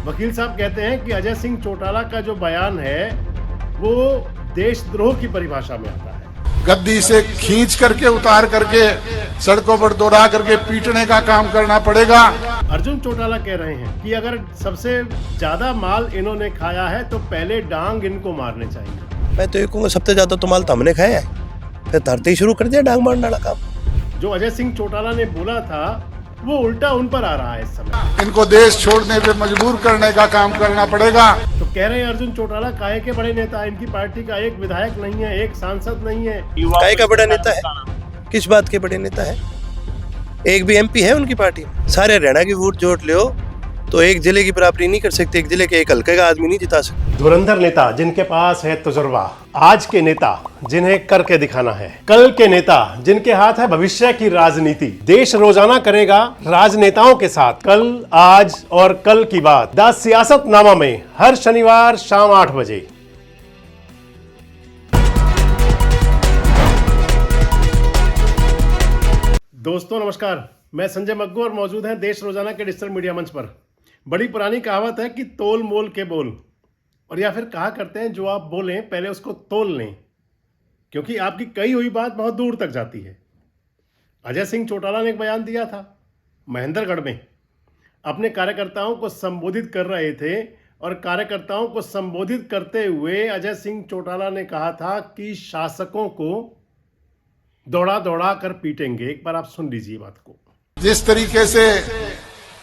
वकील साहब कहते हैं कि अजय सिंह चौटाला का जो बयान है वो देशद्रोह की परिभाषा में आता है। गद्दी से खींच करके उतार करके सड़कों पर दौड़ा करके पीटने का काम करना पड़ेगा। अर्जुन चौटाला कह रहे हैं कि अगर सबसे ज्यादा माल इन्होंने खाया है तो पहले डांग इनको मारने चाहिए। मैं तो ये कहूँगा सबसे ज्यादा तो माल तो हमने खाया है, फिर धरते ही शुरू कर दिया डांग मारने वाला काम। जो अजय सिंह चौटाला ने बोला था वो उल्टा उन पर आ रहा है इस समय। इनको देश छोड़ने पे मजबूर करने का काम करना पड़ेगा। तो कह रहे हैं अर्जुन चौटाला काहे के बड़े नेता, इनकी पार्टी का एक विधायक नहीं है, एक सांसद नहीं है। काहे का बड़ा नेता है? किस बात के बड़े नेता है? एक भी एमपी है उनकी पार्टी में? सारे हरियाणा की वोट जोड़ लो तो एक जिले की बराबरी नहीं कर सकते, एक जिले के एक हल्के का आदमी नहीं जिता सकते। धुरंधर नेता जिनके पास है तजुर्बा, आज के नेता जिन्हें करके दिखाना है, कल के नेता जिनके हाथ है भविष्य की राजनीति। देश रोजाना करेगा राजनेताओं के साथ कल, आज और कल की बात। द सियासतनामा में हर शनिवार शाम 8 बजे। दोस्तों नमस्कार, मैं संजय मग्गू और मौजूद हैं देश रोजाना के डिजिटल मीडिया मंच पर। बड़ी पुरानी कहावत है कि तोल मोल के बोल, और या फिर कहा करते हैं जो आप बोलें पहले उसको तोल लें, क्योंकि आपकी कही हुई बात बहुत दूर तक जाती है। अजय सिंह चौटाला ने एक बयान दिया था महेंद्रगढ़ में, अपने कार्यकर्ताओं को संबोधित कर रहे थे और कार्यकर्ताओं को संबोधित करते हुए अजय सिंह चौटाला ने कहा था कि शासकों को दौड़ा दौड़ा कर पीटेंगे। एक बार आप सुन लीजिए बात को। जिस तरीके से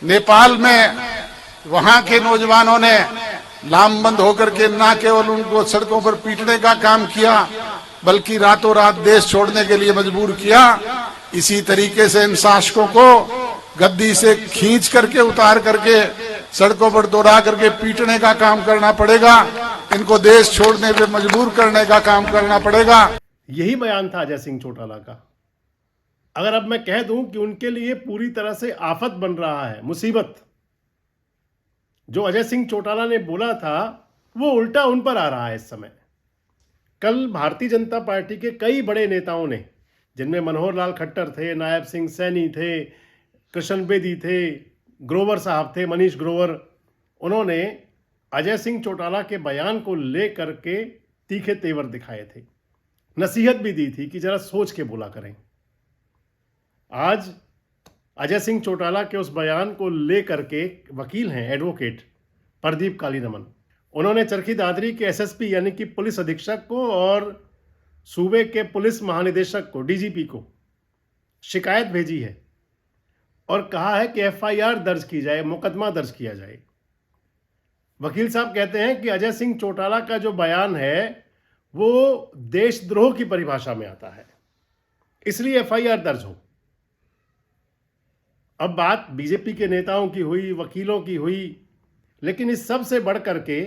नेपाल में वहां के नौजवानों ने लामबंद होकर के न केवल उनको सड़कों पर पीटने का काम किया बल्कि रातों रात देश छोड़ने के लिए मजबूर किया, इसी तरीके से इन शासकों को गद्दी से खींच करके उतार करके सड़कों पर दौड़ा करके पीटने का काम करना पड़ेगा। इनको देश छोड़ने पे मजबूर करने का काम करना पड़ेगा। यही बयान था अजय सिंह चौटाला का। अगर अब मैं कह दूं कि उनके लिए पूरी तरह से आफत बन रहा है, मुसीबत, जो अजय सिंह चौटाला ने बोला था वो उल्टा उन पर आ रहा है इस समय। कल भारतीय जनता पार्टी के कई बड़े नेताओं ने, जिनमें मनोहर लाल खट्टर थे, नायब सिंह सैनी थे, कृष्ण बेदी थे, ग्रोवर साहब थे, मनीष ग्रोवर, उन्होंने अजय सिंह चौटाला के बयान को लेकर के तीखे तेवर दिखाए थे, नसीहत भी दी थी कि जरा सोच के बोला करें। आज अजय सिंह चौटाला के उस बयान को लेकर के वकील हैं, एडवोकेट प्रदीप कालीरमन, उन्होंने चरखी दादरी के एसएसपी यानी कि पुलिस अधीक्षक को और सूबे के पुलिस महानिदेशक को, डीजीपी को शिकायत भेजी है और कहा है कि एफआईआर दर्ज की जाए, मुकदमा दर्ज किया जाए। वकील साहब कहते हैं कि अजय सिंह चौटाला का जो बयान है वो देशद्रोह की परिभाषा में आता है, इसलिए एफआईआर दर्ज हो। अब बात बीजेपी के नेताओं की हुई, वकीलों की हुई, लेकिन इस सब से बढ़ करके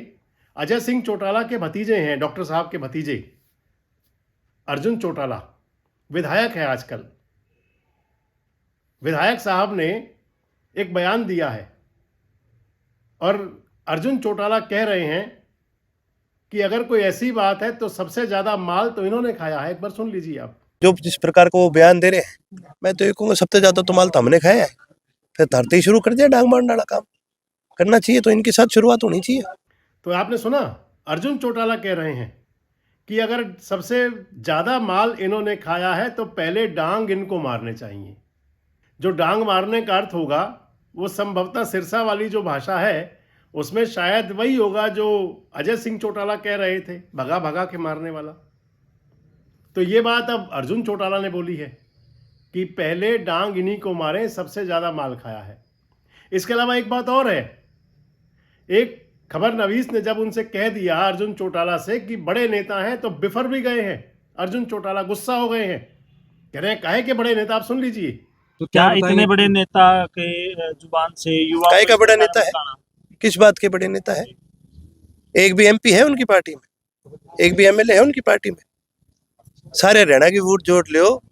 अजय सिंह चौटाला के भतीजे हैं, डॉक्टर साहब के भतीजे अर्जुन चौटाला, विधायक है आजकल। विधायक साहब ने एक बयान दिया है और अर्जुन चौटाला कह रहे हैं कि अगर कोई ऐसी बात है तो सबसे ज्यादा माल तो इन्होंने खाया है। एक बार सुन लीजिए आप। जो जिस प्रकार को वो बयान दे रहे हैं, मैं तो ये कहूँगा सबसे ज्यादा तो माल तो हमने खाया है, फिर धरते ही शुरू कर दिया डांग मारने वाला काम। करना चाहिए तो इनके साथ शुरुआत होनी चाहिए। तो आपने सुना, अर्जुन चौटाला कह रहे हैं कि अगर सबसे ज्यादा माल इन्होंने खाया है तो पहले डांग इनको मारने चाहिए। जो डांग मारने का अर्थ होगा वो संभवतः सिरसा वाली जो भाषा है उसमें शायद वही होगा जो अजय सिंह चौटाला कह रहे थे, भगा भगा के मारने वाला। तो ये बात अब अर्जुन चौटाला ने बोली है कि पहले डांग इन्हीं को मारें, सबसे ज्यादा माल खाया है। इसके अलावा एक बात और है, एक खबर नवीस ने जब उनसे कह दिया अर्जुन चौटाला से कि बड़े नेता हैं तो बिफर भी गए हैं। अर्जुन चौटाला गुस्सा हो गए हैं, कह रहे हैं काहे के बड़े नेता। आप सुन लीजिए। तो क्या इतने बड़े नेता के जुबान से युवा काहे का बड़ा नेता है? किस बात के बड़े नेता है? एक भी एमपी है उनकी पार्टी में, एक भी एमएलए है उनकी पार्टी में? सारे हरियाणा की वोट जोड़ लो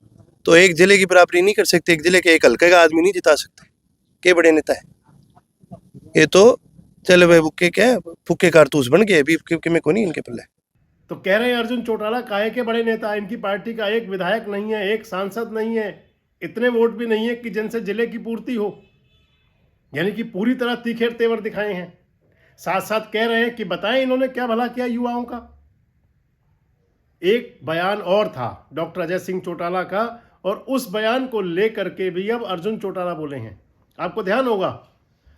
तो एक जिले की बराबरी नहीं कर सकते, एक जिले के एक हल्के का आदमी नहीं जिता सकते। के बड़े नेता है ये? तो चले भाई बुक्के क्या फुक्के कारतूस बन गए अभी में को नहीं इनके पल्ले। तो कह रहे हैं अर्जुन चौटाला काहे के बड़े नेता, इनकी पार्टी का एक विधायक नहीं है, एक सांसद नहीं है, इतने वोट भी नहीं है कि जिनसे जिले की पूर्ति हो। यानी कि पूरी तरह तीखे तेवर दिखाए हैं। साथ साथ कह रहे हैं कि बताएं इन्होंने क्या भला किया युवाओं का। एक बयान और था डॉक्टर अजय सिंह चौटाला का, और उस बयान को लेकर के भी अब अर्जुन चौटाला बोले हैं। आपको ध्यान होगा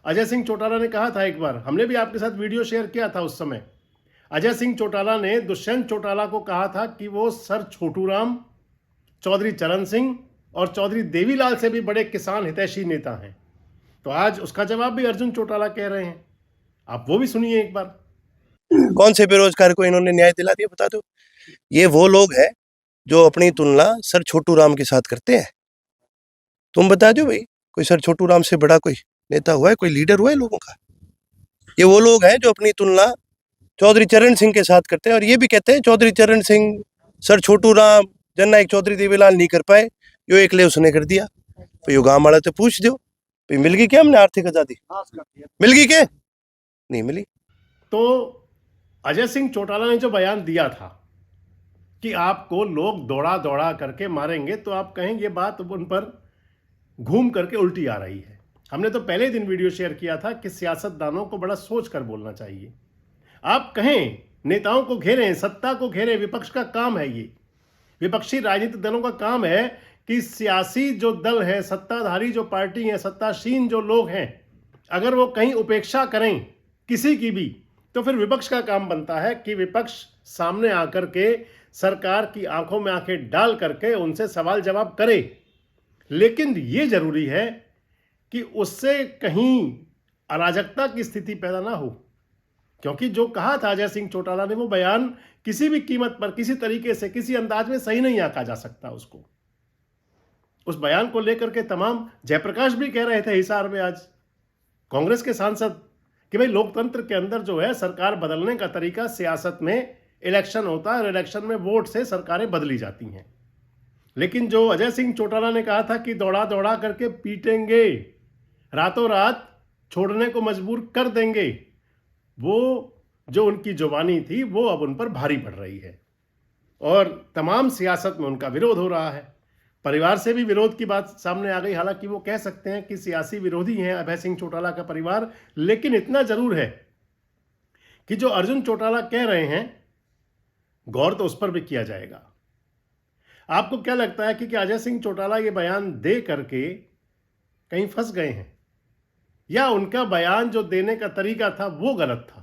अजय सिंह चौटाला ने कहा था एक बार, हमने भी आपके साथ वीडियो शेयर किया था उस समय, अजय सिंह चौटाला ने दुष्यंत चौटाला को कहा था कि वो सर छोटू राम, चौधरी चरण सिंह और चौधरी देवीलाल से भी बड़े किसान हितैषी नेता हैं। तो आज उसका जवाब भी अर्जुन चौटाला कह रहे हैं, आप वो भी सुनिए एक बार। कौन से बेरोजगार को इन्होंने न्याय दिला दिया बता दो। ये वो लोग हैं जो अपनी तुलना सर छोटू राम के साथ करते हैं। तुम बता दो भाई, कोई सर छोटू राम से बड़ा कोई नेता हुआ है, कोई लीडर हुआ है लोगों का? ये वो लोग हैं जो अपनी तुलना चौधरी चरण सिंह के साथ करते हैं, और ये भी कहते हैं चौधरी चरण सिंह, सर छोटू राम, जननायक चौधरी देवीलाल नहीं कर पाए, जो एकले उसने कर दिया। तो यो गाँव वाला तो पूछ दो भाई, मिल गई क्या हमने आर्थिक आजादी? मिल गई क्या? नहीं मिली। तो अजय सिंह चौटाला ने जो बयान दिया था कि आपको लोग दौड़ा दौड़ा करके मारेंगे, तो आप कहें ये बात उन पर घूम करके उल्टी आ रही है। हमने तो पहले दिन वीडियो शेयर किया था कि सियासतदानों को बड़ा सोच कर बोलना चाहिए। आप कहें नेताओं को घेरें, सत्ता को घेरें, विपक्ष का काम है ये। विपक्षी राजनीतिक दलों का काम है कि सियासी जो दल है, सत्ताधारी जो पार्टी है, सत्तासीन जो लोग हैं, अगर वो कहीं उपेक्षा करें किसी की भी, तो फिर विपक्ष का काम बनता है कि विपक्ष सामने आकर के सरकार की आंखों में आंखें डाल करके उनसे सवाल जवाब करे। लेकिन ये जरूरी है कि उससे कहीं अराजकता की स्थिति पैदा ना हो, क्योंकि जो कहा था अजय सिंह चौटाला ने, वो बयान किसी भी कीमत पर, किसी तरीके से, किसी अंदाज में सही नहीं आंका जा सकता उसको। उस बयान को लेकर के तमाम, जयप्रकाश भी कह रहे थे हिसार में आज, कांग्रेस के सांसद, कि भाई लोकतंत्र के अंदर जो है सरकार बदलने का तरीका, सियासत में इलेक्शन होता है और इलेक्शन में वोट से सरकारें बदली जाती हैं। लेकिन जो अजय सिंह चौटाला ने कहा था कि दौड़ा दौड़ा करके पीटेंगे, रातों रात छोड़ने को मजबूर कर देंगे, वो जो उनकी जुबानी थी वो अब उन पर भारी पड़ रही है और तमाम सियासत में उनका विरोध हो रहा है। परिवार से भी विरोध की बात सामने आ गई। हालांकि वो कह सकते हैं कि सियासी विरोधी हैं अभय सिंह चौटाला का परिवार, लेकिन इतना जरूर है कि जो अर्जुन चौटाला कह रहे हैं, गौर तो उस पर भी किया जाएगा। आपको क्या लगता है कि अजय सिंह चौटाला ये बयान दे करके कहीं फंस गए हैं, या उनका बयान जो देने का तरीका था वो गलत था?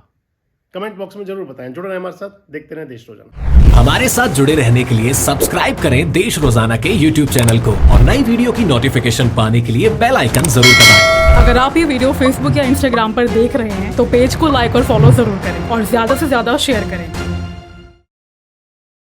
कमेंट बॉक्स में जरूर बताएं। जुड़े रहें हमारे साथ, देखते रहें देश रोजाना। हमारे साथ जुड़े रहने के लिए सब्सक्राइब करें देश रोजाना के YouTube चैनल को, और नई वीडियो की नोटिफिकेशन पाने के लिए बेल आइकन जरूर दबाएं। अगर आप ये वीडियो Facebook या Instagram पर देख रहे हैं तो पेज को लाइक और फॉलो जरूर करें और ज्यादा से ज्यादा शेयर करें।